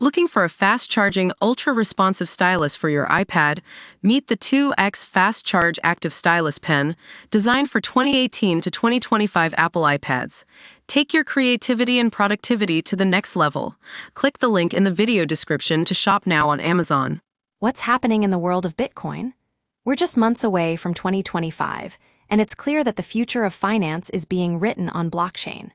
Looking for a fast-charging, ultra-responsive stylus for your iPad? Meet the 2X Fast Charge Active Stylus Pen, designed for 2018 to 2025 Apple iPads. Take your creativity and productivity to the next level. Click the link in the video description to shop now on Amazon. What's happening in the world of Bitcoin? We're just months away from 2025, and it's clear that the future of finance is being written on blockchain.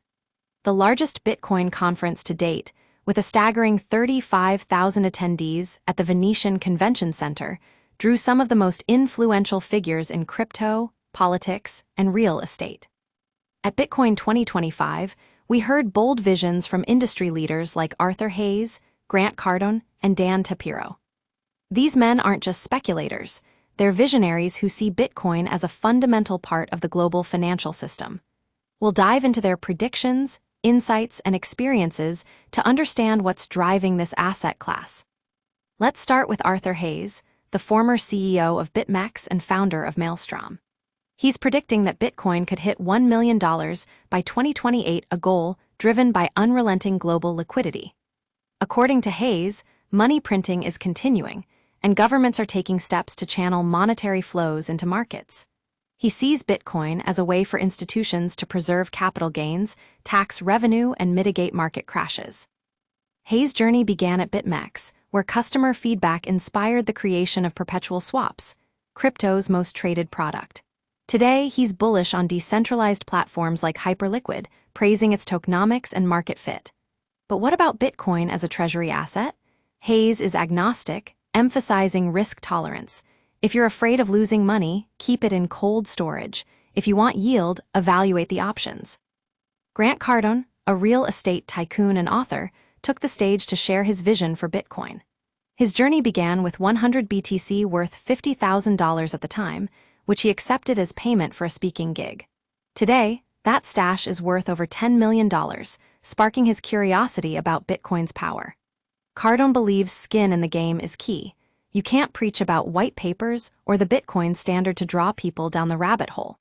The largest Bitcoin conference to date, with a staggering 35,000 attendees at the Venetian Convention Center, drew some of the most influential figures in crypto, politics, and real estate. At Bitcoin 2025, we heard bold visions from industry leaders like Arthur Hayes, Grant Cardone, and Dan Tapiero. These men aren't just speculators, they're visionaries who see Bitcoin as a fundamental part of the global financial system. We'll dive into their predictions, insights, and experiences to understand what's driving this asset class. Let's start with Arthur Hayes, the former CEO of BitMEX and founder of Maelstrom. He's predicting that Bitcoin could hit $1 million by 2028, a goal driven by unrelenting global liquidity. According to Hayes, money printing is continuing, and governments are taking steps to channel monetary flows into markets. He sees Bitcoin as a way for institutions to preserve capital gains, tax revenue, and mitigate market crashes. Hayes' journey began at BitMEX, where customer feedback inspired the creation of perpetual swaps, crypto's most traded product. Today, he's bullish on decentralized platforms like Hyperliquid, praising its tokenomics and market fit. But what about Bitcoin as a treasury asset? Hayes is agnostic, emphasizing risk tolerance. If you're afraid of losing money, keep it in cold storage. If you want yield, evaluate the options. Grant Cardone, a real estate tycoon and author, took the stage to share his vision for Bitcoin. His journey began with 100 BTC worth $50,000 at the time, which he accepted as payment for a speaking gig. Today, that stash is worth over $10 million, sparking his curiosity about Bitcoin's power. Cardone believes skin in the game is key. You can't preach about white papers or the Bitcoin standard to draw people down the rabbit hole.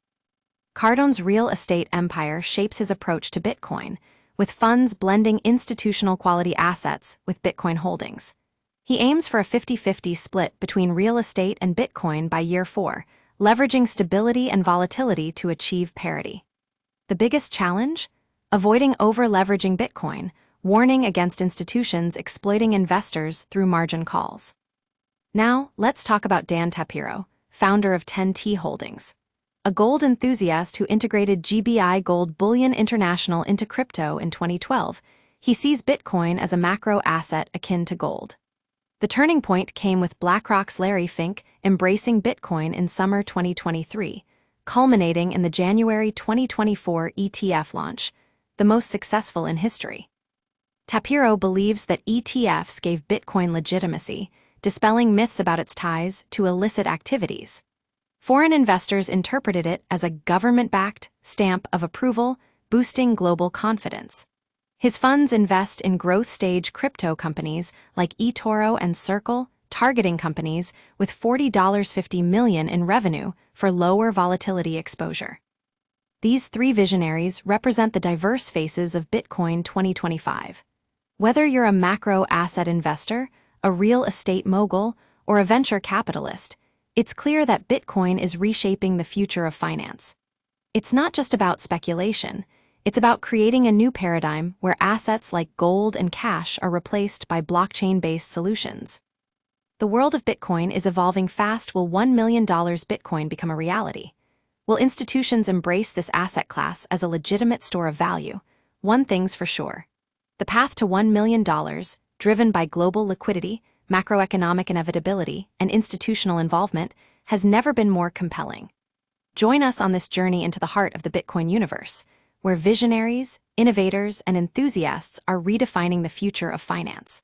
Cardone's real estate empire shapes his approach to Bitcoin, with funds blending institutional quality assets with Bitcoin holdings. He aims for a 50-50 split between real estate and Bitcoin by year 4, leveraging stability and volatility to achieve parity. The biggest challenge? Avoiding over-leveraging Bitcoin, warning against institutions exploiting investors through margin calls. Now, let's talk about Dan Tapiero, founder of 10T Holdings. A gold enthusiast who integrated GBI Gold Bullion International into crypto in 2012, he sees Bitcoin as a macro asset akin to gold. The turning point came with BlackRock's Larry Fink embracing Bitcoin in summer 2023, culminating in the January 2024 ETF launch, the most successful in history. Tapiero believes that ETFs gave Bitcoin legitimacy, dispelling myths about its ties to illicit activities. Foreign investors interpreted it as a government-backed stamp of approval, boosting global confidence. His funds invest in growth-stage crypto companies like eToro and Circle, targeting companies with $50 million in revenue for lower volatility exposure. These three visionaries represent the diverse faces of Bitcoin 2025. Whether you're a macro asset investor, a real estate mogul, or a venture capitalist, it's clear that Bitcoin is reshaping the future of finance. It's not just about speculation, it's about creating a new paradigm where assets like gold and cash are replaced by blockchain-based solutions. The world of Bitcoin is evolving fast. Will $1 million Bitcoin become a reality? Will institutions embrace this asset class as a legitimate store of value? One thing's for sure. The path to $1 million, driven by global liquidity, macroeconomic inevitability, and institutional involvement, has never been more compelling. Join us on this journey into the heart of the Bitcoin universe, where visionaries, innovators, and enthusiasts are redefining the future of finance.